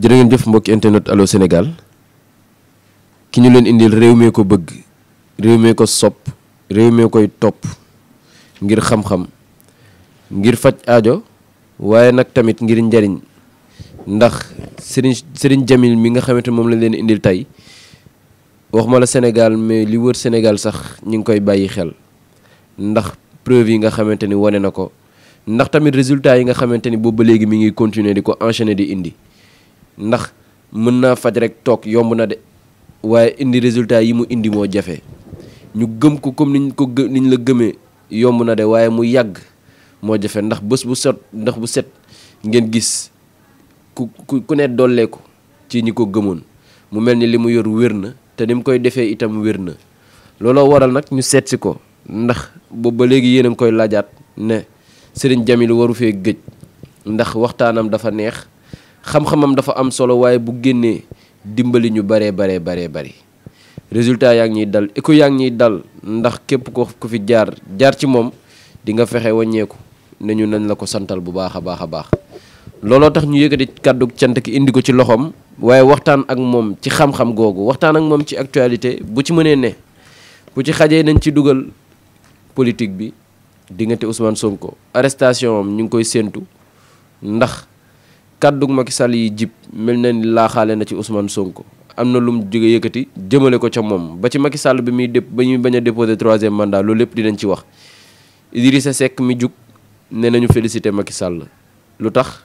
jërë ngeen jëf mbokki internet Allô Sénégal ki ñu leen indil réew mee ko bëgg réew mee ko sopp réew mee koy topp ngir xam-xam ngir faj aajo waaye nag tamit ngir njariñ ndax Serigne Djamil mi nga xamante moom lañ leen indil tey waxuma la Sénégal mais li wër Sénégal sax ñu ngi koy bàyyi xel ndax preuve yi nga xamante ni wane na ko ndax tamit résultat yi nga xamante ni boobu ba léegi mi ngi continuer di ko enchaîner di indi ndax mën naa faj rek toog yomb na de waaye indi résultat yi mu indi moo jafe ñu gëm ko comme niñ la gëmee yomb na de waaye mu yàgg moo jafe ndax bés bu set ngeen gis ku ne dolleeku ci ñi ko gëmoon mu mel ni li mu yor wér na te ni mu koy defee itam wér na looloo waral nag ñu seet si ko ndax boobu ba léegi yéen a ngi koy laajaat ne Serigne Djamil waru fee gëj ndax waxtaanam dafa neex xam-xamam dafa am solo waaye bu génnee dimbali ñu bari résultat yaa ngi ñuy dal écho yaa ngi ñuy dal ndax képp ko ku fi jaar ci moom di nga fexe wàññeeku ne ñu nañ la ko santal bu baax a baax looloo tax ñu yëkkati kàddu cant ki indi ko ci loxoom waaye waxtaan ak moom ci xam-xam googu waxtaan ak moom ci actualité bu ci mënee ne bu ci xajee nañ ci dugal politique bi diggante Ousmane Sonko arrestation am ñu ngi koy séentu ndax kàddug Macky Sall yi jib mel na ni laaxaale na ci Ousmane Sonko am na lu mu jóge yëkkati jëmale ko ca moom ba ci Macky Sall bi muy ba ñuy bañ a déposer 3e mandat loolu lépp dinañ ci wax Idrissa Seck mi jug ne nañu félicité Macky Sall lu tax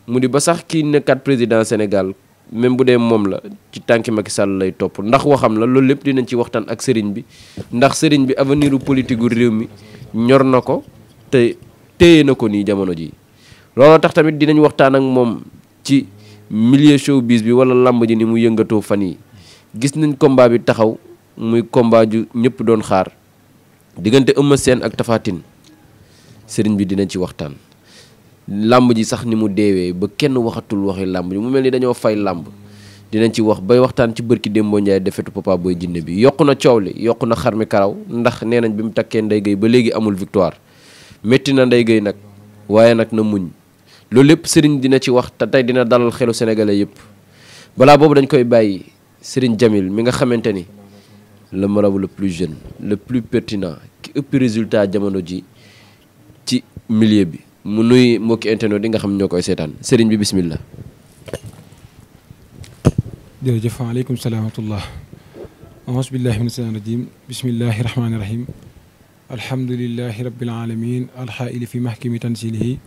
mu di ba sax kii nekkat président Sénégal même bu dee moom la ci tànki Macky Sall lay topp ndax waxam la loolu lépp dinañ ci waxtaan ak sëriñ bi ndax sëriñ bi avenir u politique gu réew mi ñor na ko te téye na ko nii jamono ji looloo tax tamit dinañ waxtaan ak moom ci milieu showbiz bi wala lamb ji ni mu yëngatoo fan yi gis nañ combat bi taxaw muy combat ju ñëpp doon xaar diggante Eumeu Sène ak Tapha Tine sëriñ bi dinañ ci waxtaan lamb ji sax ni mu deewee ba kenn waxatul waxi lamb ji mu mel ni dañoo fay lamb dinañ ci wax bay waxtaan ci bërki Dembo Ndiaye defetu Papa Boy Djiné bi yokku na coow li yokku na xar mi karaw ndax nee nañ bi mu takkee Ndeye Gueye ba léegi amul victoire métti na Ndeye Gueye nag waaye nag na muñ loolu lépp sëriñ dina ci wax te tey dina dalal xelu sénégalais yëpp balaa boobu dañ koy bàyyi Serigne Djamil mi nga xamante ni le marabout le plus jeune le plus pertinent ki ëpp résultat jamono ji ci milieu bi mu nuy mbokki internet yi nga xam ñoo koy seetaan sëriñ bi bismillah. jërëjëf waaleykum salaam wa rahmatullah auzu billahi mina shaytaani rajim bismillahi rahmaani rahim alhamdulillahi rabbil alamin alxaa'ili fi mahkami tanzilihi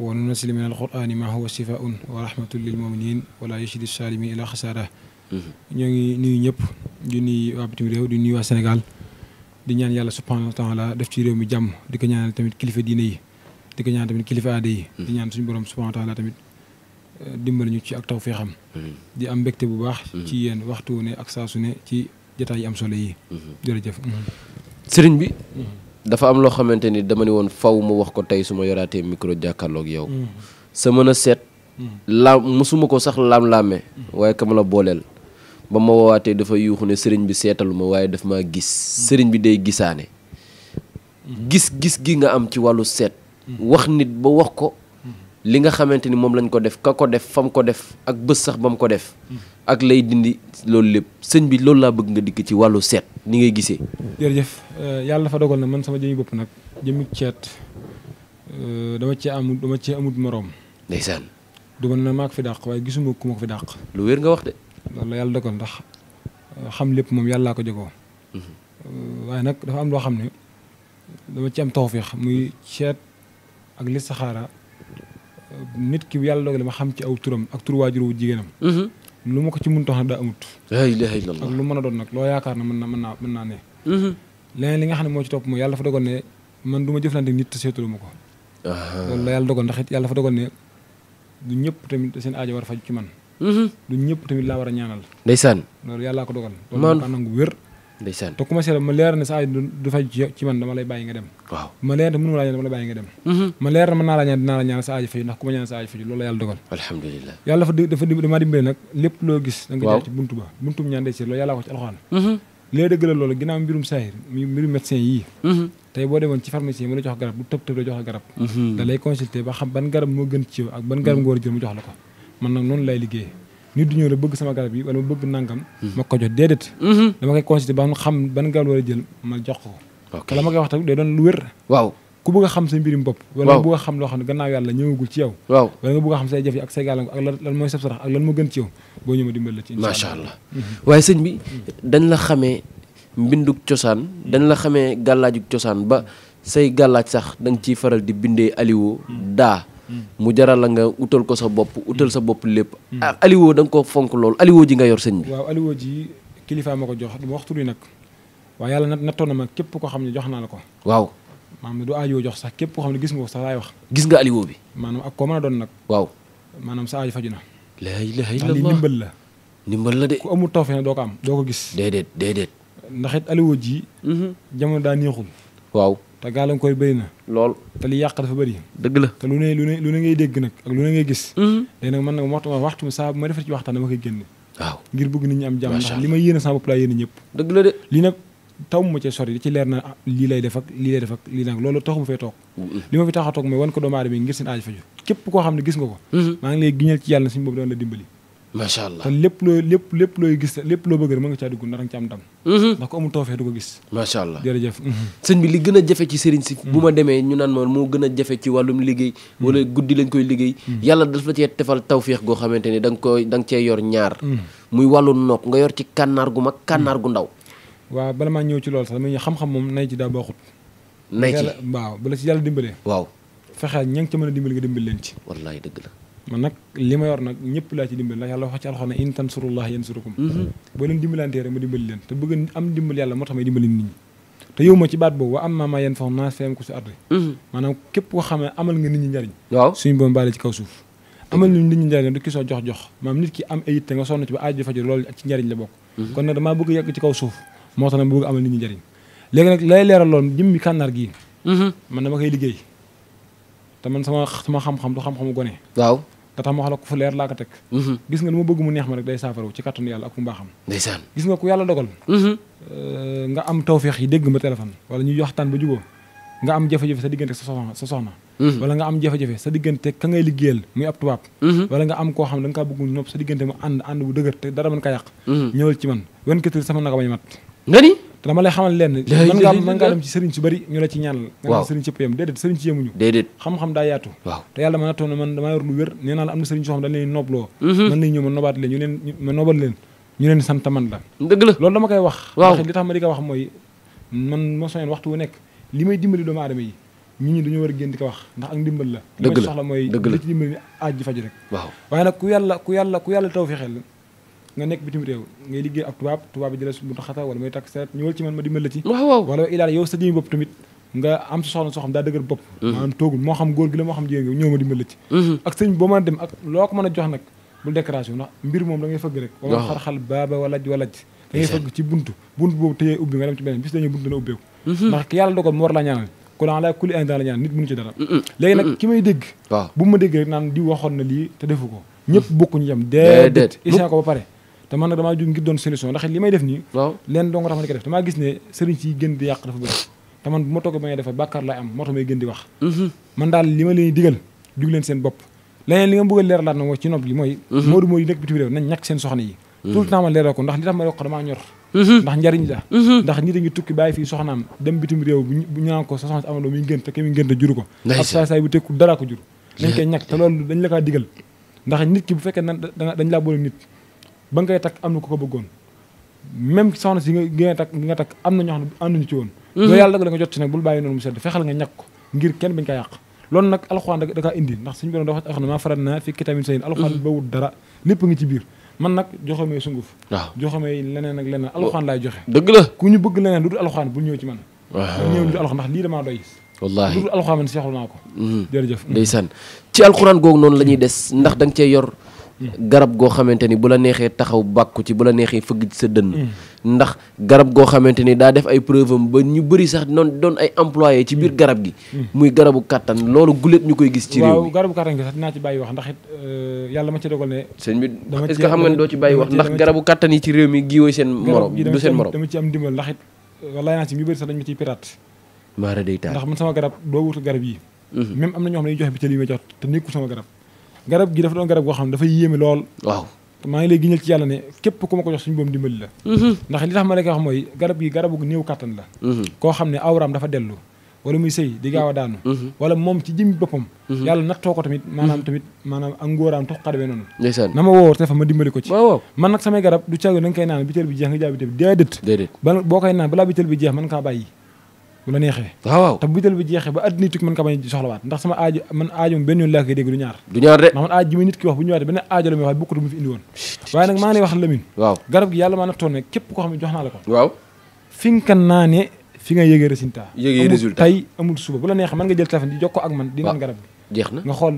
wa nunazzilu min alqur'ani ma huwa shifaa'un wa rahmatun lil mu'minin wala yashidi salimin ila xasaara ñoo ngi nuyu ñëpp di nuyu waa bitim réew di nuyu waa Sénégal di ñaan yàlla subhanahu wa taala def ci réew mi jàmm di ko ñaanal tamit kilifa diine yi di ko ñaan tamit kilifa aada yi di ñaan suñu borom subhanahu wa taala tamit dimbali ñu ci ak tawfeexam di am mbégte bu baax ci yéen waxtu ne ak saa su ne ci jotaay yi am solo yi jërëjëf sëriñ bi dafa am loo xamante ni dama ne woon faw mu wax ko tey su ma yoraatee micro jàkkaarloog yow sa mën a seet musuma ko sax laam-laamee waaye ka ma la booleel ba ma woowaatee dafa yuuxu ne sëriñ bi seetalu ma waaye daf maa gis sëriñ bi day gisaane gis gi nga am ci wàllu seet wax nit ba wax ko li nga xamante ni moom lañ ko def ka ko def fam ko def ak bés sax ba mu ko def ak lay dindi loolu lépp sëñ bi loolu laa bëgg nga dikk ci wàllu seet ni ngay gisee. jërëjëf yàlla dafa dogal na man sama jëmi bopp nag jëmi ceet dama cee amut moroom. ndeysaan. du ma ne maa ko fi dàq waaye gisuma ku ma ko fi dàq. lu wér nga wax de. loolu la yàlla dogal ndax xam lépp moom yàllaa ko jogoo waaye nag dafa am loo xam ne dama ci am tawfeex muy ceet ak listixaara nit ki yàlla dogal ma xam ci aw turam ak tur waajur wu jigéenam lu ma ko ci mun tax daa amut la ilaha illallah ak lu mën a doon nag loo yaakaar na mën naa ne leneen li nga xam ne moo ci topp mooy yàlla dafa dogal ne man du ma jëflante nit te seetalu ma ko loolu la yàlla dogal ndax it yàlla dafa dogal ne du ñëpp tamit seen aajo war a faj ci man du ñëpp tamit laa war a ñaanal ndeysaan loolu yàllaa ko dogal loolu ka nangu wér ndeysaan te commencé ma leer ne sa aajo du faj ci man dama lay bàyyi nga dem waaw ma leer ne mënu laa ñaan dama lay bàyyi nga dem ma leer na mën naa la ñaan dinaa la ñaan sa aajo faju ndax ku ma ñaan sa aajo faju loolu la yàlla dogal alhamdulilah yàlla dafa damaa dimbale nag lépp loo gis da nga jaar ci buntu ñaan day seet loolu yàllaa ko ci alxuraan léegi dëgg la loolu ginnaaw mbirum saahir mbirum médecin yii tey boo demoon ci pharmacie mu la jox garab du tëb la jox la garab da lay consulter ba xam ban garab moo gën ci yow ak ban garab nga war a jël mu jox la ko man nag noonu lay liggéey nit du ñëw rek bëgg sama garab yi wala ma bëgg nangam ma ko jox déedéet dama koy consulter ba xam ban garab war a jël ma jox ko te la ma koy wax tamit day doon lu wér waaw ku bëgg a xam sa mbirum bopp wala nga bëgg a xam loo xam ne gannaaw yàlla ñëwagul ci yow waaw wala nga bëgg a xam say jafe ak say gàllankoor ak lan mooy sab sarax ak lan moo gën ci yow boo ñëw ma dimbal la ci macha allah waaye sëñ bi dañ la xamee mbindug cosaan dañ la xamee gàllaajug cosaan ba say gàllaaj sax da nga ciy faral di bindee aliwoo daa mu jaral la nga utal ko sa bopp utal sa bopp lépp ak aliwoo da nga ko fonk lool aliwoo ji nga yor sëñ bi waaw aliwoo ji kilifa ma ko jox du ma wax tur yi nag waaye yàlla nattoon na ma képp koo xam ne jox naa la ko waaw maanaam du aajoo jox sax képp koo xam ne gis nga ko sax laay wax gis nga aliwoo bi maanaam ak koo mën a doon nag waaw maanaam sa aajo faju na laa ilaha ndax li illallah ndimbal la ndimbal la de ku amul tawfeex ne doo ko am doo ko gis déedéet ndax it aliwoo ji jamono daa neexul waaw te gàllankoor bëri na lool te li yàq dafa bëri dëgg la te lu ne ngay dégg nag ak lu ne ngay gis léegi nag man nag waxtu saa bu ma defee ci waxtaan dama koy génne waaw ngir bëgg nit ñi am jàmm Macha ndax li ma yéene sama bopp laa yéene ñëpp dëgg la de lii nag taw ma cee sori di ci leer na lii lay def ak lii lay def ak lii nag loolu taxu ma fay toog li ma fi tax a toog mooy wan ko doomu aadama yi ngir seen aajo faju képp koo xam ne gis nga ko maa ngi lay giñal ci yàlla na suñu boobu doon la dimbali macha allah te lépp looy gis lépp loo bëgg rek mën nga caa dugg ndax nga ci am ndam ndax ko amul tawfeex du ko gis macha allah jërëjëf sëñ bi li gën a jafe ci sëriñ si bu ma demee ñu naan ma moo gën a jafe ci wàllum liggéey wala guddi lañ koy liggéey yàlla daf la cee defal tawfeex goo xamante ni da nga cee yor ñaar muy wàllu nopp nga yor ci kànnaar gu mag kànnaar gu ndaw waaw bala maa ñëw ci loolu sax damay xam-xam moom nay ci daa baaxut nay ci waaw bala ci yàlla dimbalee waaw fexeel ña ngi ca mën a dimbali nga dimbali leen ci wallaay dëgg la man nag li ma yor nag ñëpp laa ci dimbali ndax yàlla wax ci alxuraan in tansurullah yansurukum boo leen dimbalantee rek ma dimbali leen te bëgg am dimbal yàlla moo tax may dimbali nit ñi te yow ma ci baat boobu wa am maa yeen fax naa feem ko si ardi maanaam képp koo xam ne amal nga nit ñi njariñ waaw suñu boom baale ci kaw suuf amal ñu nit ñi njariñ du ki soo jox maanaam nit ki am ay yitte nga sonn ci ba aaj di faju loolu ci njariñ la bokk kon nag damaa bëgg yegg ci kaw suuf moo tax nag ma bëgg amal nit ñi njariñ léegi nag lay leeral loolu jëmmi kànnaar gii man dama koy liggéey te man sama xam-xam du xam-xamu gone waaw te tax ma wax la ko fu leer laa ko teg gis nga lu ma bëgg mu neex ma rek day saafarawu ci kàttanu yàlla ak fu mbaaxam ndeysaan gis nga ku yàlla dogal nga am tawféex yi dégg ma téléphone wala ñuy waxtaan ba jubóo nga am jafe-jafe sa diggante sa soxna wala nga am jafe-jafe sa diggante ka ngay liggéeyal muy ab tubaab wala nga am koo xam ne da nga kaa bëgg nopp sa diggante mu ànd bu dëgër te dara mën ka yàq ñëwal ci man 24 heures sama naka bañ mat nga ni te dama lay xamal leen mën ngaa dem ci sëriñ su bari ñu la ci ñaanal nga naan sëriñ sëpp yam déedéet sëriñ ci yemuñu déedéet xam-xam daa yaatu waaw te yàlla ma nattoon ne man damaa yor lu wér nee naa la am na sëriñ soo xam dañ leen noobloo man nañ ñëw ma nobaat leen ma nobal leen ñu leen sant man la dëgg la loolu dama koy wax waaw ndax li tax ma di ko wax mooy man moo soñoon waxtu wu nekk li may dimbali doomu aadama yi nit ñi dañoo war a génn di ko wax ndax ak ndimbal la li ma ci soxla mooy li ci dimbali aaj ji faj rek waaw waaye nag ku yàlla taw fi xel nga nekk bitim réew ngay liggéey ak tubaab bi jëlee su buntu xata wala may takk seet ñëwal ci man ma dimbal la ci waaw wala ilaal yow sa jëmi bopp tamit nga am sa soxla soo xam daa dëgër bopp maanaam toogul moo xam góor gi la moo xam jigéen gi ñëw ma dimbal la ci ak sëñ boo mën a dem ak loo ko mën a jox nag bul déclaration ndax mbir moom da ngay fëgg rek wala xar-xal baaba walaj da ngay fëgg ci buntu boobu tëyee ubbi nga dem ci beneen bis dañuy buntu dana ubbeeku ndax ki yàlla dogal mu war laa ñaanal ku la kuli in la ñaan nit mënu ci dara léegi nag ki may dégg bu ma dégg rek naan di waxoon na lii te defu ko ñëpp bokkuñu yam déedéet isaan ko ba pare te man nag damaa jóg ngir doon solution ndax li may def nii leen doo nga tax ma di ko def damaa gis ne sëriñ si gën di yàq dafa bëri te man bu ma toogee ba ngay defar bàkkaar laay am moo tax may gën di wax man daal li ma leen digal jug leen seen bopp leneen li nga bëgg a leeralaat na mooy ci nopp gi mooy moodu yi nekk bitim réew nañ ñàkk seen soxna yi tout le temps ma leeral ko ndax li tax ma ko damaa ñor ndax njariñ la ndax nit a ngi tukki bàyyi fii soxnaam dem bitim réew bu ñu naan ko sa soxna si amandoo muy ngént te ke muy ngént juru ko ab saay bu tekkul dara ko jur nañ koy ñàkk te loolu dañ la kaa digal ndax nit ki bu fekkee dañ laa boole nit ba nga koy takk am na ko ko bëggoon même soxna si nga takk am na ñoo xam ne ànduñu ci woon loolu yàlla da nga jot ci nag bul bàyyi noonu mu sedd fexeel nga ñàkk ko ngir kenn bañ ko yàq loolu nag alxuraan da kaa indi ndax suñu borom da wax ne maa farat naa fi kitaabin sayin alxuraan ba wut dara lépp ngi ci biir man nag joxe may sunguf joxe may leneen ak leneen alxuraan laay joxe dëgg la ku ñu bëgg leneen lu dul alxuraan bul ñëw ci man ñëw lu dul alxuraan ndax lii damaa doy wallaahi lu dul alxuraan man seexlu naa ko jërëjëf ndeysaan ci alxuraan googu noonu la ñuy des ndax da nga cee yor garab goo xamante ni bu la neexee taxaw bàkku ci bu la neexee fëgg ci sa dënn ndax garab goo xamante ni daa def ay preuve am ba ñu bëri sax noonu doon ay employé ci biir garab gi muy garabu kàttan loolu guléet ñu koy gis ci réew mi waaw garabu kàttan gi sax dinaa ci bàyyi wax ndax it yàlla ma ci dogal ne sëñ bi est-ce que xam nga ne doo ci bàyyi wax ndax garabu kàttan yi ci réew mi giiwooy seen morom du seen morom dama ci am dimbal ndax it wallaay naa ci ñu bëri sax dañ ma ciy pirate maara day taal ndax man sama garab doo wutal garab yi même am na ñoo xam ne dañuy joxe bi ca lii may jox te nekkul sama garab garab gi dafa doon garab goo xam ne dafa yéeme lool. waaw maa ngi lay giñal ci yàlla ne képp ku ma ko jox suñu boom dimbali la. ndax li tax ma la koy wax mooy garab gi garabu néew kattan la. koo xam ne awraam dafa dellu wala muy sëy di gaaw a daanu. wala moom ci jëmmi boppam. yàlla nattoo ko tamit maanaam ak ngóoraam tax xadawee noonu. ndeysaan na ma woo te fa ma dimbali ko ci. waaw man nag samay garab du caago da nga koy naan bitéel bi jeex nga jaay bitéel bi déedéet. boo koy naan balaa bitéel bi jeex mën kaa bàyyi bu la neexee. waaw te bu bitéel bi jeexee ba àddina tukki mën kaa bañ soxlawaat ndax sama aajo man aajo m benn yoon laa koy dégg du ñaar de ndax man aajo ji ma nit ki wax bu ñëwaatee benn aajo la muy wax bokkatu mu fi indi woon waaye nag maa ngi lay wax Lamine waaw garab gi yàlla maa nattoon ne képp koo xam ne jox naa la ko waaw fi nga naane fi nga yëgee résultat résultat tey amul suba bu la neexee mën nga jël téléphone di jokkoo ak man di naan garab gi jeex na nga xool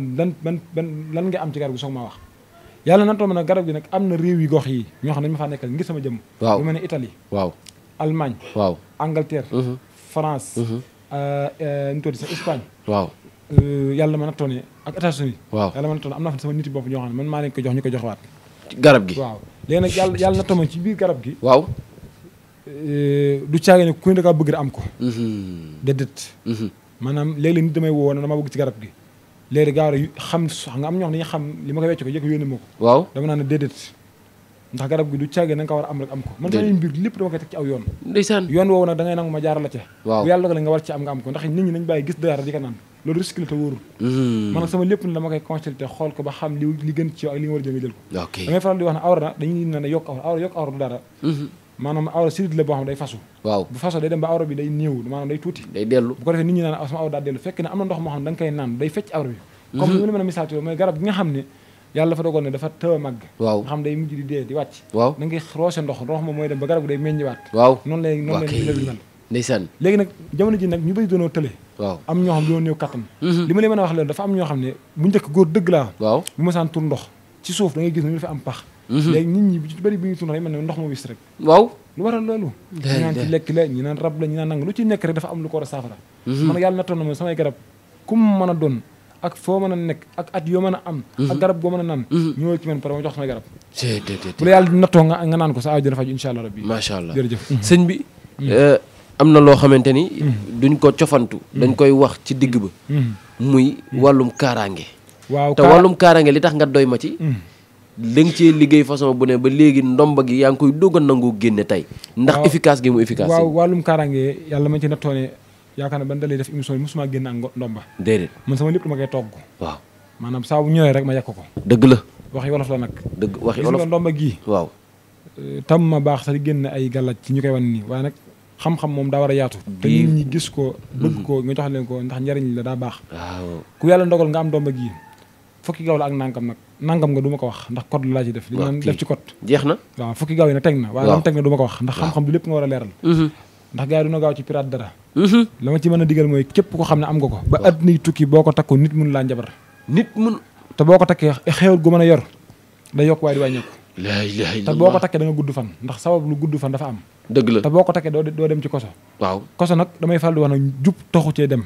lan nga am ci garab gi soog maa wax yàlla nattoon ma nag garab gi nag am na réew yi gox yi ñoo xam ne dañu ma faa nekkal ngir sama jëmm lu mel ne Italie waaw Allemagne waaw Angleterre France ñu tudd sax Espagne waaw yàlla ma nattoon ne ak États-Unis waaw yàlla ma nattoon am na fa sama nit yi bopp ñoo xam ne man maa leen ko jox ñu ko jox waat garab gi waaw léegi nag yàlla nattoon ma ci biir garab gi waaw du caage ne ku ne da ngaa bëgg da am ko déedéet maanaam léeg-léeg nit damay woo na dama bëgg ci garab gi léegi gaaw rek xam nga am ñoo xam ne dañuy xam li ma koy wecc ko yëg yónni ma ko waaw dama naan ne déedéet ndax garab gi du caage na nga ko war a am rek am ko man samay mbir lépp dama koy teg ci aw yoon ndeysaan yoon woowu nag da ngay nangu ma jaaral la ca waaw bu yàlla dogalee nga war ci am nga am ko ndax nit ñi nañ bàyyi gis dara di ko naan loolu risque la te wóorul man nag sama lépp ne dama koy consulté xool ko ba xam li gën ci yow ak li nga war a jël nga jël ko da ngay faral di wax ne awra dañuy ne yokk awra du dara maanaam awra sidit la boo xam ne day fasu waaw bu fasu day dem ba awra bi day néew maanaam day tuuti day dellu bu ko defee nit ñi naan sama awra daa dellu fekk ne am na ndox moo xam ne da nga koy naan day fecc awra bi comme li ma la mën a misaal mooy garab gi nga xam ne yàlla dafa dogal ne dafa tëw a màgg waaw nga xam day mujj di dee di wàcc waaw da ngay roose ndox moom mooy dem ba garab gi day meññiwaat waaw noonu lay mel ndeysaan léegi nag jamono ji nag ñu bëri doonoo tële waaw am ñoo xam doonoo néew kattan li ma leen mën a wax leen dafa am ñoo xam ne bu njëkk góor dëgg laa waaw bu ma saan tur ndox ci suuf da ngay gis ne ñu dafa am pax léegi nit ñi ci bëri bi ñuy tur ndox yi mel ne ndox moo wis rek waaw lu waral loolu ñu naan ci lekk la ñu naan rab la ñu naan nang lu ci nekk rek dafa am lu ko war a saafara man yàlla nattoon na ma samay garab kum mën a doon ak foo mën a nekk ak at yoo mën a am ak garab goo mën a naan ñëwal ci man pare ma jox samay garab bu la yàlla nattoo nga naan ko sa aajo dina faju insha allah rabbi macha allah jërëjëf sëñ bi am na loo xamante ni duñ ko cofantu dañ koy wax ci digg ba muy wàllum kaaraange waaw te wàllum kaaraange li tax nga doy ma ci da nga cee liggéey façon bu ne ba léegi ndomba gi yaa ngi koy doog a nangoo génne tey ndax efficace gi mu efficace waaw wàllum kaaraange yàlla ma ci nattoone yaakaar na ban dalay def émission yi mosuma génn ak ndomba déedéet man sama lépp dama koy togg waaw maanaam saa bu ñëwee rek ma yekk ko dëgg la waxi wolof la nag dëgg waxi gis wolof nga ndomba gii waaw tam ma baax sax di génn ay gàllaaj ci ñu koy wan nii waaye nag xam-xam moom daa war a yaatu te nit ñi gis ko bëgg ko nga jox leen ko ndax njariñ la daa baax waaw ku yàlla ndogal nga am ndomba gii fukki gaw la ak nangam nga du ma ko wax ndax code la laa ci def li naan def ci code jeex na waaw fukki gaw yi nag teg na waaye lam teg na du ma ko wax ndax xam-xam du lépp nga war a leeral ndax gars yi duna gaaw ci pirate dara la ma ci mën a digal mooy képp ko xam ne am nga ko ba àddina yi tukki boo ko takku nit mun laa njabar nit mun te boo ko takkee xéewal gu mën a yor day yokk waaye di wàññeeku laa ilaaha illallaah te boo ko takkee da nga gudd fan ndax sabab lu gudd fan dafa am dëgg la te boo ko takkee doo dem ci koso waaw koso nag damay faral di wax nag jub toxu cee dem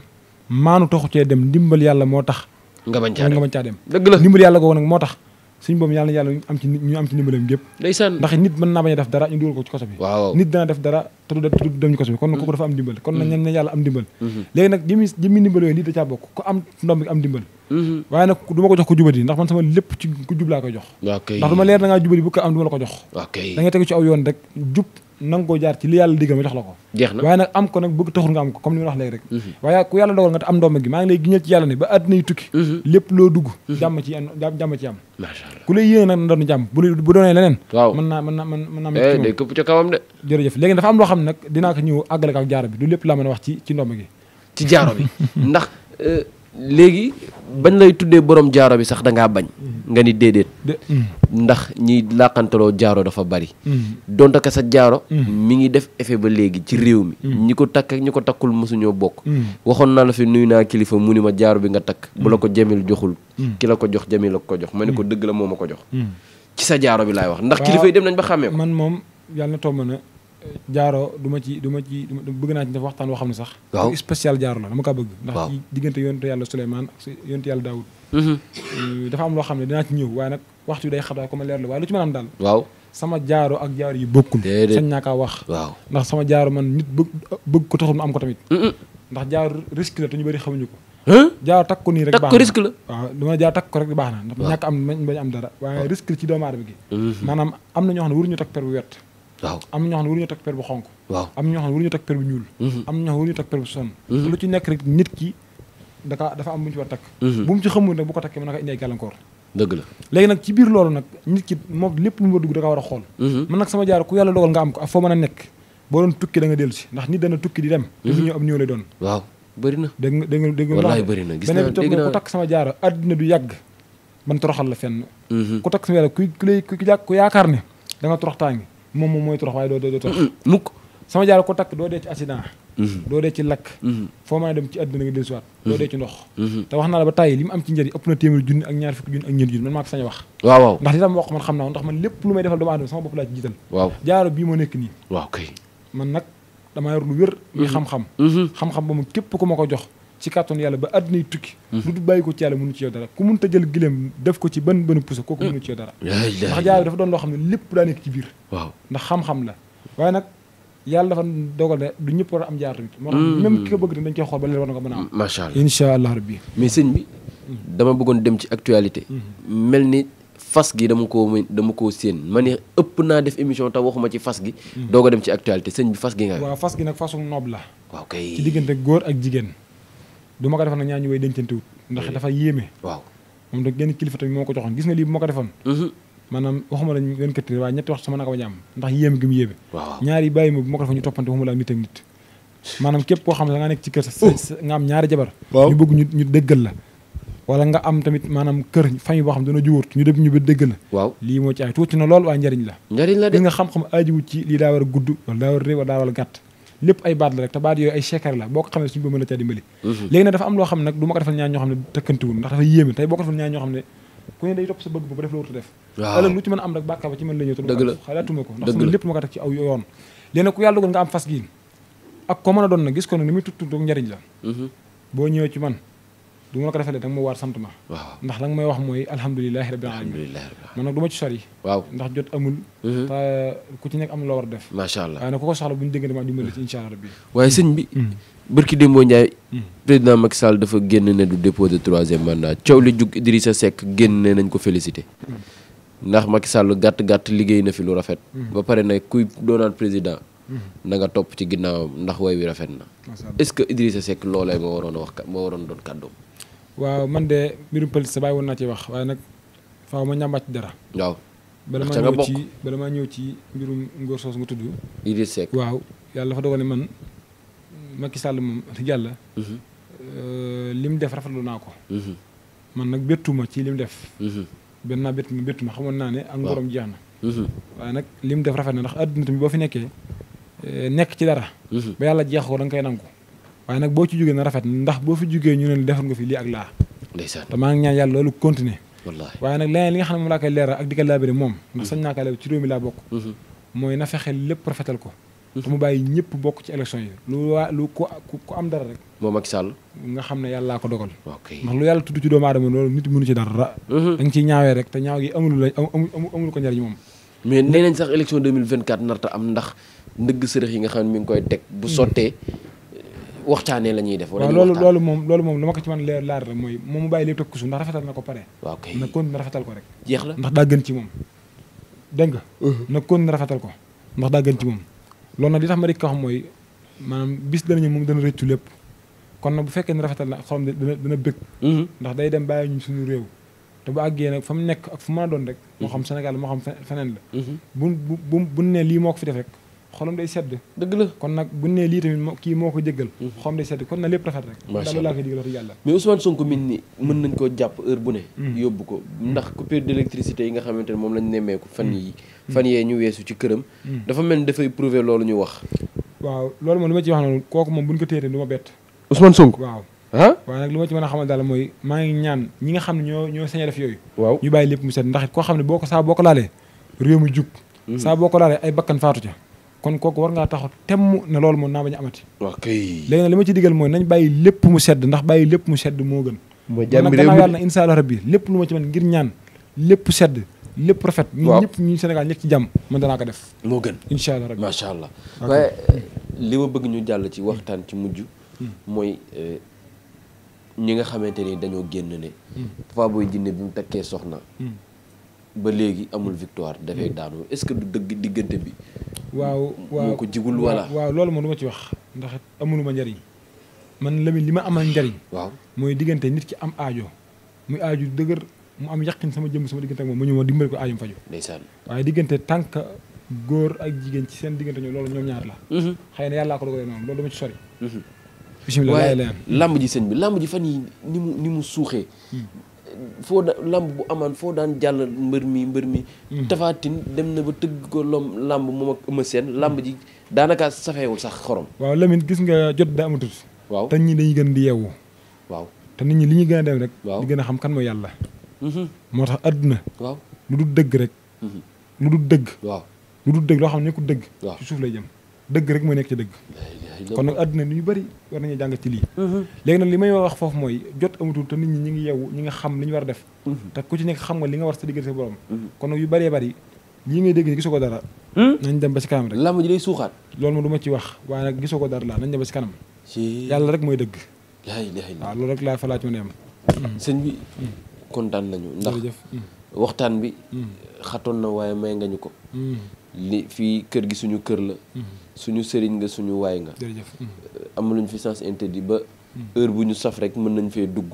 maanu toxu cee dem ndimbal yàlla moo tax nga bañ caa dem dëgg la ndimbal yàlla googu nag moo tax suñu boobu yàlla am ci ñu am ci ndimbalam gépp ndeysaan ndax nit mën naa bañ a def dara ñu dugal ko ci koso bi waaw nit dana def dara te du dem ci koso bi kon kooku dafa am ndimbal kon nag ñan ne yàlla am ndimbal léegi nag jëmmi ndimbal yooyu lii da caa bokk ku am ndomb bi am ndimbal waaye nag du ma ko jox ko jubadi ndax man sama lépp ci ku jub laa koy jox ndax du ma leer da ngaa jubadi bu ko am du ma la ko jox da ngay tegu ci aw yoon rek jub nangoo jaar ci li yàlla diggal ma jox la ko jeex na waaye nag am ko nag bëgg taxul nga am ko comme li ma wax léegi rek waaye ku yàlla dogal nga te am ndomb gi maa ngi lay giñal ci yàlla ne ba àddina yi tukki lépp loo dugg jàmm ci am macha allah ku lay yéene nag ndoon jàmm bu doonee leneen waaw mën naa day këpp ca kawam de jërëjëf léegi dafa am loo xam ne nag dinaa ko ñëw àggale ko ak jaaro bi du lépp laa mën a wax ci ndomb gi ci jaaro bi ndax léegi bañ lay tuddee borom jaaro bi sax da ngaa bañ nga ni déedéet ndax ñi làqantaloo jaaro dafa bari donte ka sa jaaro mi ngi def effet ba léegi ci réew mi ñi ko takk ak ñi ko takkul mosuñoo bokk waxoon naa la fi nuyu naa kilifa mu ni ma jaaro bi nga takk bu la ko jamil joxul ki la ko jox jamil la ko jox ma ne ko dëgg la moo ma ko jox ci sa jaaro bi laay wax ndax kilifa yi dem nañ ba xàmmee ko man moom yàlla na tomb na jaaro du ma ci bëgg naa ci def waxtaan woo xam ne sax spécial jaaro la dama kaa bëgg ndax ci diggante yontu yàlla Souleymane ak yontu yàlla Daoud dafa am loo xam ne dinaa ci ñëw waaye nag waxtu bi day xat waaye ko ma leer la waaye lu ci mën am daal waaw sama jaaro ak jaaro yi bokkul sañ naa kaa wax ndax sama jaaro man nit bëgg ko taxul mu am ko tamit ndax jaaro risque la te ñu bëri xamuñu ko jaaro takk ko nii rek takk baax ko na risque la. waaw dama jaaro takk ko rek baax na ndax ñàkk am bañ am dara waaye risque la ci doomu aadama gi maanaam am na ñoo xam ne waruñu takk per bu wert waaw am na ñoo xam ne waruñu takk per bu xonk waaw am na ñoo xam ne waruñu takk per bu ñuul am na ñoo xam ne waruñu takk per bu sonn te lu ci nekk rek nit ki dafa am bu ñu ci war takk bu mu ci xamul nag bu ko takkee mën na ko indi ay gàllankoor dëgg la léegi nag ci biir loolu nag nit ki moom lépp lu mu war dugg da ka war a xool man nag sama jaaro ku yàlla dogal nga am ko ak foo mën a nekk boo doon tukki da nga dellu si ndax nit dana tukki di dem te bu ñëw am ñëw lay doon waaw bëri na dégg nga wallaay bëri na gis naa beneen bi topp ku takk sama jaaro àddina du yàgg ban toroxal la fenn ku takk sama jaaro ku yaakaar ne da nga torox tàngi moom mooy torox waaye doo torox mukk sama jaaro ko takk doo dee ci accident doo dee ci lakk foo mën a dem ci àddina nga dellu si waat doo dee ci ndox te wax naa la ba tàyyi li mu am ci njëriñ ëpp na téeméer junni ak ñaar fukki junni ak ñeent junni man maa ko sañ wax waaw ndax li tam wax man xam naa ndax man lépp lu may defal doomu aadama sama bopp laa ci jiital waaw jaaro bii moo nekk nii waaw kay man nag damaa yor lu wér muy xam-xam xam-xam ba mu képp ku ma ko jox ci kàttan yàlla ba àddina yi tukki lu du bàyyi ko ci yàlla mënu ci yow dara ku mun ta jël gileem def ko ci bën pusa kooku mënu ci yow dara ndax jaaro dafa doon loo xam ne lépp daa nekk ci biir waaw ndax xam-xam la waaye nag yàlla dafa dogal ne du ñëpp war a am jaar tamit moo tax même ki ko bëgg dañ koy xool ba leen war na ko mën a am macha allah incha allah rabbi mais sëñ bi dama bëggoon dem ci actualité mel ni fas gi dama koo séen ma ne ëpp naa def émission te waxuma ci fas gi doog a dem ci actualité sëñ bi fas gi nga waaw fas gi nag fasu noob la waaw kay ci diggante góor ak jigéen du ma ko defoon nag ñaa ñu way dencantewut ndax dafa yéeme waaw moom da genn kilifa tamit moo ko joxoon gis nga lii bu ma ko defoon maanaam waxuma lañ 24 heures waaye ñetti waxtu sama naka ba jàmm ndax yéeme gi mu yéeme ñaari bàyyi ma bu ma ko defoon ñu toppante waxuma la ak nit ak nit maanaam képp koo xam ne da nga nekk ci kër sa nga am ñaari jabar ñu bëgg ñu déggal la wala nga am tamit maanaam kër famille boo xam ne dana juwóot ñu def ñu ba déggal la waaw lii moo ci ay tuuti na lool waaye njariñ la de gis nga xam-xam aajiwut ci lii daa war a gudd wala daa war a réew wala daa war a gàtt lépp ay baat la rek te baat yooyu ay secret la boo ko xamee suñu ba mën la caa dimbali léegi nag dafa am loo xam ne nag du ma ko defal ñaar ñoo xam ne tëkkantiwul ndax dafa yéeme tey boo ko defal ñaar ñoo xam ne ku ne day topp sa bëgg boobu def la warut a def ëllëg lu ci mën a am rek bàkkaar ba ci mën la ñëw te xalaatuma ko ndax sama lépp ma ko teg ci aw yoon léegi nag ku yàlla dogal nga am fas gi ak ko mën a doon nag gis ko nag ni muy tudd njariñ la boo ñëwee ci man du ma la ko defalee da nga ma waar sant ma ndax la nga may wax mooy alhamdulilahi rabbil alamin man nag du ma ci sori waaw ndax jot amul te ku ci nekk am na loo war a def macha allah waaye nag ku ko soxla bu ñu déggante ma dimbali ci incha allah rabbi waaye sëñ bi bërki démboo Ndiaye président Macky Sall dafa génn ne du déposer 3e mandat coow li jug Idrissa Seck génn ne nañ ko félicité ndax Macky Sall gàtt liggéey na fi lu rafet ba pare nag kuy doonaat président na nga topp ci ginnaawam ndax way wi rafet na est-ce que Idrissa Seck loolee moo waroon doon kàddoom waaw man de mbirum police sa bàyyi woon naa ci wax waaye nag faaw ma ñàmbaat ci dara waaw bala maa ñëw ci mbirum ngóor soos nga tudd Idrissa Seck waaw yàlla dafa dogal ne man Macky Sall moom yàlla li mu def rafetlu naa ko man nag bettuma ci li mu def benn naa bettuma xamoon naa ne ak ngorom jeex na waaye nag li mu def rafet na ndax àdduna tamit boo fi nekkee nekk ci dara ba yàlla jeex ko da nga koy nangu waaye nag boo ci jógee na rafet ndax boo fi jógee ñu ne defal nga fi lii ak laa ndeysaan te maa ngi ñaan yàlla loolu continuer wallaahi waaye nag leneen li nga xam ne moom laa koy leeral ak di ko laabire moom ndax sañ naa ko leeral ci réew mi laa bokk mooy na fexe lépp rafetal ko te mu bàyyi ñëpp bokk ci élection yi lu ku am dara rek moom Macky Sall nga xam ne yàllaa ko dogal ok ndax lu yàlla tudd ci doomu aadama loolu nit mënu ci dara da nga ciy ñaawee rek te ñaaw gi amul ko njariñ moom mais nee nañ sax élection 2024 narta am ndax ndëgg sërëx yi nga xam ne mi ngi koy teg bu sottee waxtaanee la ñuy def wala loolu moom lu ma ko ci man leer laar rek mooy moom mu bàyyi lépp teg ko suuf ndax rafetal na ko pare waaw kay na kon na rafetal ko rek jeex la ndax daa gën ci moom dégg nga na kon na rafetal ko ndax daa gën ci moom loolu nag li tax ma di ko xam mooy maanaam bis danañu moom dana rëccu lépp kon nag bu fekkee ne rafetal na xolam dana bëgg ndax day dem bàyyi ñu suñu réew te bu àggee nag fa mu nekk ak fu mën a doon rek moo xam Sénégal moo xam feneen la bu ne lii moo ko fi def rek xolam day sedd dëgg la kon nag bu ne lii tamit kii moo ko jéggal xolam day sedd kon na lépp rafet rek daal laa koy digal wax yàlla mais Ousmane Sonko min ni mën nañ koo jàpp heure bu ne yóbbu ko ndax coupure d'électricité yi nga xamante ne moom lañ nemmeeku fan yee ñu weesu ci këram dafa mel ni dafay prouver loolu ñu wax waaw loolu moom li ma ci wax noonu kooku moom buñ ko téetee du ma bett Ousmane Sonko waaw waaye nag li ma ci mën a xamal daal mooy maa ngi ñaan ñi nga xam ne ñoo sañ a def yooyu waaw ñu bàyyi lépp mu set ndax it koo xam ne boo ko laalee réew mi jug saa boo ko laalee ay bakkan faatu ca kon kooku war ngaa taxaw temm ne loolu moom naa bañ a amati ok léegi nag li ma ci digal mooy nañ bàyyi lépp mu sedd ndax bàyyi lépp mu sedd moo gën nag gannaaw yàlla na insha Allah rabbi lépp lu ma ci mën ngir ñaan lépp sedd lépp rafet ñun ñëpp ñu Sénégal ñëpp ci jàmm man danaa ko def moo gën insha Allah rabbi macha allah waaye li ma bëgg ñu jàll ci waxtaan ci mujj mooy ñi nga xamante ni dañoo génn ne Papa Boy Djiné bi mu takkee soxna ba léegi amul victoire dafay daanu est-ce que du dëgg diggante bi waaw moo ko jigul wala waaw loolu moom du ma ci wax ndax amuluma njariñ man Lamine li ma amal njariñ waaw mooy diggante nit ki am aajo muy aajo dëgër mu am yaqin sama jëmm sama diggante ak moom ma ñëw ma dimbali ko aajum faju ndeysaan waaye diggante tànk góor ak jigéen ci seen diggante ñoom loolu ñoom ñaar la xëy na yàllaa ko dogalee noonu loolu dama ci sori bismillah waaye làmb ji sëñ bi làmb ji fan yi ni mu suuxee foo làmb bu amaan foo daan jàll mbër mi Tapha Tine dem na ba tëgg ko làmb moom ak Eumeu Sène làmb ji daanaka safeewul sax xorom waaw Lamine gis nga jot da amatul waaw te nit ñi dañuy gën di yeewu waaw te nit ñi li ñuy gën a dem rek waaw di gën a xam kan mooy yàlla moo tax àdduna waaw lu dul dëgg rek lu dul dëgg waaw lu dul dëgg loo xam ne nekkul dëgg waaw ci suuf lay jëm dëgg rek mooy nekk ci dëgg kon nag àdduna ni ñu bëri war nañu jàng ci lii léegi nag li may wax foofu mooy jot amatul te nit ñi ngi yeewu ñi nga xam li ñu war a def te ku ci nekk xam nga li nga war sa diggante sa borom kon nag yu bëree bëri lii ngay dégg ni gisoo ko dara nañ dem ba ci kanam rek làmb ji day suuxaat loolu moom du ma ci wax waaye nag gisoo ko dara laa nañ dem ba ci kanam yàlla rek mooy dëgg waaw loolu rek laa fa laa ci mën a yem sëñ bi kontaan nañu ndax waxtaan bi xatoon na waaye may nga ñu ko li fii kër gi suñu kër la suñu sëriñ nga suñu waay nga amaluñ fi sens interdit ba heure bu ñu saf rek mën nañ fee dugg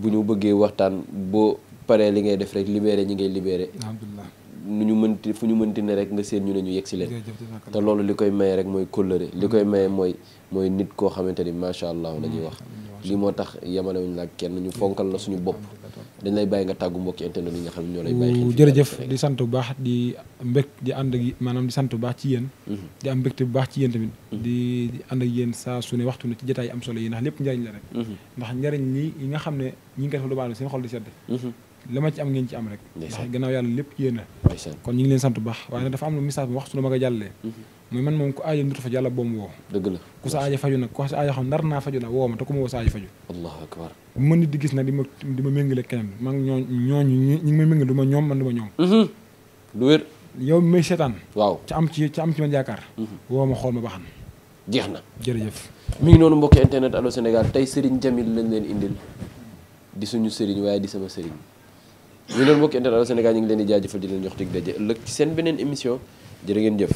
bu ñu bëggee waxtaan boo paree li ngay def rek libéré ñi ngay libéré alhamdulilah nu ñu mënti fu ñu mënti ne rek nga seen ñu ne ñu yegg si leen te loolu li koy maye rek mooy kóllëre li koy maye mooy nit koo xamante ni macha allah la ñuy wax lii moo tax yemalewuñ la kenn ñu fonkal la suñu bopp dañ lay bàyyi nga tàggu mbokki internet yi nga xam ne ñoo lay bàyyi jërëjëf di sant bu baax di di ànd ak maanaam di sant bu baax ci yéen di am mbégte bu baax ci yéen tamit di ànd ak yéen saa su ne waxtu ne ci jotaay am solo yi ndax lépp njariñ la rek ndax njariñ yi nga xam ne ñi ngi ko def lu baax seen xol di sedd la ma ci am ngeen ci am rek ndax gannaaw yàlla lépp yéen la kon ñu ngi leen sant bu baax waaye nag dafa am lu message bu wax su ne ma ko jàllalee mooy man moom ku aajo ndutu faju yàlla boomu woo dëgg la ku sa aajo faju nag ku sa aajo xam nar naa faju la woo ma te ku ma woo sa aajo faju allahu akbar bu ma nit di gis nag di ma méngale keneen man ñooñu ñi ngi may méngale du ma ñoom man du ma ñoom lu wér yow mi may seetaan waaw ci am ci man yaakaar woo ma xool ma ba xam jeex na jërëjëf mi ngi noonu mbokki internet Allô Sénégal tey Serigne Djamil lañ leen indil di suñu Serigne waaye di sama Serigne mi ngi noonu mbokki internet Allô Sénégal ñu ngi leen di jaajëfal di leen jox dig daje ëllëg ci seen beneen émission jërë ngeen jëf